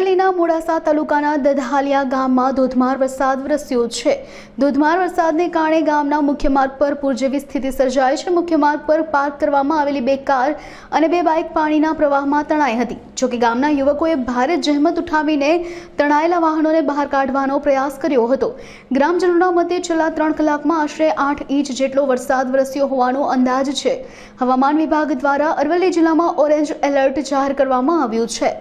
અરવલ્લીના મોડાસા તાલુકાના દધાલિયા ગામમાં ધોધમાર વરસાદ વરસ્યો છે। ધોધમાર વરસાદને કારણે ગામના મુખ્ય માર્ગ પર પૂર જેવી સ્થિતિ સર્જાઈ છે। મુખ્ય માર્ગ પર પાર્ક કરવામાં આવેલી 2 કાર અને 2 બાઇક પાણીના પ્રવાહમાં તણાઈ હતી। જોકે ગામના યુવકોએ ભારે જહેમત ઉઠાવીને તણાયેલા વાહનોને બહાર કાઢવાનો પ્રયાસ કર્યો હતો। ગ્રામજનોના મતે છેલ્લા 3 કલાકમાં આશરે 8 ઇંચ જેટલો વરસાદ વરસ્યો હોવાનો અંદાજ છે। હવામાન વિભાગ દ્વારા અરવલ્લી જિલ્લામાં ઓરેન્જ એલર્ટ જાહેર કરવામાં આવ્યું છે।